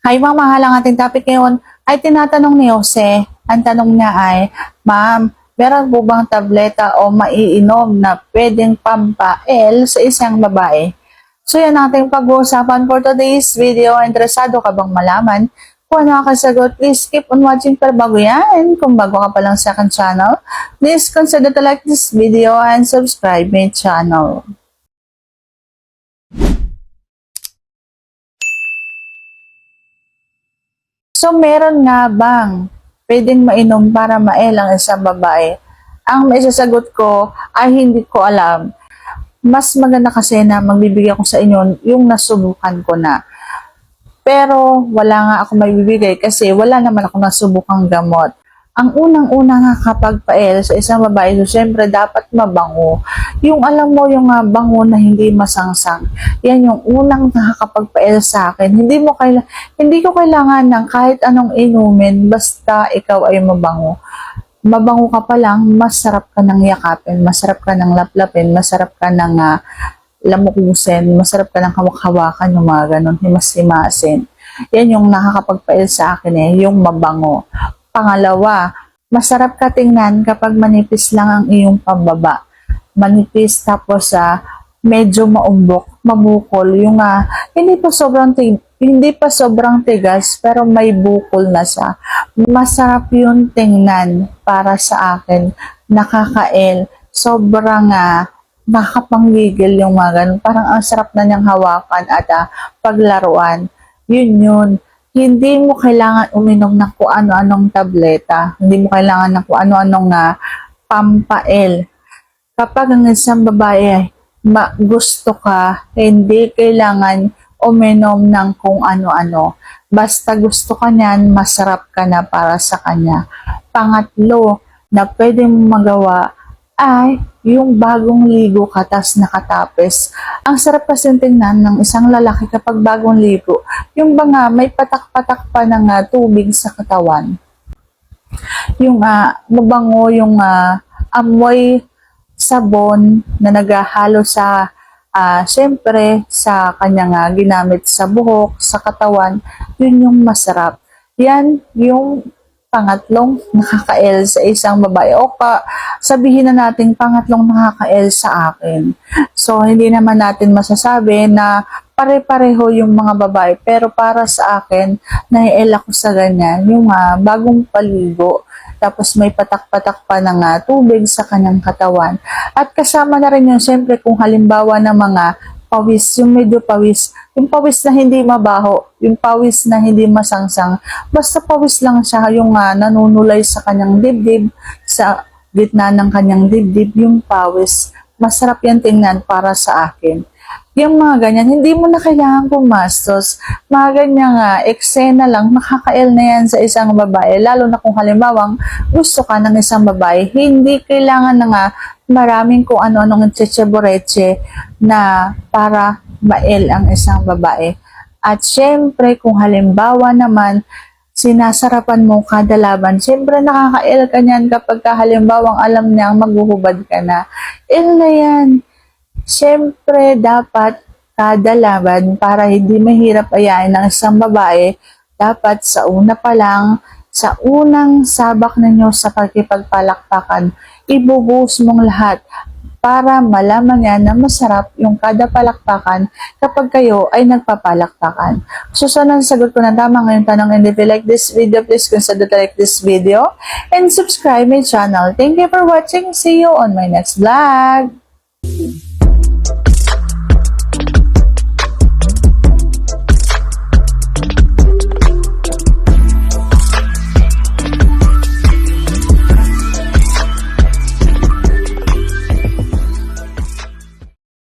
Hi, mga mahal, ang ating topic ngayon ay tinatanong ni Jose. Ang tanong niya ay, Ma'am, meron po bang tableta o maiinom na pwedeng pampael sa isang babae? So yan ang ating pag-uusapan for today's video. Interesado ka bang malaman? Kung ano ang kasagot, please keep on watching para bago yan. Kung bago ka pa lang sa akin channel, please consider to like this video and subscribe my channel. So, meron nga bang pwedeng mainom para mael ang isang babae? Ang maisasagot ko ay hindi ko alam. Mas maganda kasi na magbibigay ko sa inyo yung nasubukan ko na. Pero wala nga ako maibibigay kasi wala naman ako nasubukang gamot. Ang unang-una nga kapag pael sa isang babae, so syempre dapat mabango. Yung alam mo yung bango na hindi masangsang. Yan yung unang nakakapagpael sa akin. Hindi ko kailangan ng kahit anong inumin basta ikaw ay mabango. Mabango ka pa lang, masarap ka ng yakapin, masarap ka ng laplapin, masarap ka ng lamukusin, masarap ka ng hawak-hawakan, yung mga ganun, himas-himasin. Yan yung nakakapagpael sa akin yung mabango. Pangalawa, masarap ka tingnan kapag manipis lang ang iyong pambaba. Manipis tapos medyo maumbok, mabukol, yung hindi pa sobrang tigas pero may bukol na siya. Masarap yun tingnan para sa akin. Nakakael, sobrang nakapanggigil yung mga ganun. Parang ang sarap na niyang hawakan at paglaruan. Yun. Hindi mo kailangan uminom ng kung ano-anong tableta. Hindi mo kailangan ng kung ano-anong pampael. Kapag ang isang babae gusto ka, hindi kailangan uminom ng kung ano-ano. Basta gusto ka niyan, masarap ka na para sa kanya. Pangatlo na pwede mo magawa ay yung bagong ligo ka tas nakatapes. Ang sarap kasi tingnan ng isang lalaki kapag bagong ligo. Yung may patak-patak pa ng tubig sa katawan. Yung mabango, yung amoy sabon na naghahalo sa syempre sa kanyang ginamit sa buhok, sa katawan, yun yung masarap. Yan yung pangatlong nakakael sa isang babae o sabihin na natin pangatlong nakakael sa akin. So, hindi naman natin masasabi na pare-pareho yung mga babae pero para sa akin, naiel ako sa ganyan, yung bagong paligo tapos may patak-patak pa ng tubig sa kanyang katawan. At kasama na rin yun, siyempre kung halimbawa ng mga pawis, yung medyo pawis, yung pawis na hindi mabaho, yung pawis na hindi masangsang, basta pawis lang siya, yung nanunulay sa kanyang dibdib, sa gitna ng kanyang dibdib, yung pawis, masarap yan tingnan para sa akin. Yung mga ganyan, hindi mo na kailangan pumastos. Mga ganyang eksena lang, makakael na yan sa isang babae. Lalo na kung halimbawang gusto ka ng isang babae, hindi kailangan na maraming kung ano-anong tsetseboreche na para mael ang isang babae. At syempre, kung halimbawa naman, sinasarapan mo kada laban, syempre nakakael ka niyan kapag halimbawang alam niyang maghuhubad ka na. El na yan. Siyempre, dapat kada laban para hindi mahirap ayain ng isang babae, dapat sa una pa lang, sa unang sabak ninyo sa pagkipagpalakpakan, ibubuhos mong lahat para malaman niya na masarap yung kada palakpakan kapag kayo ay nagpapalakpakan. Susunod sagot ko na tama ngayong tanong, and if you like this video, please consider to like this video and subscribe my channel. Thank you for watching. See you on my next vlog.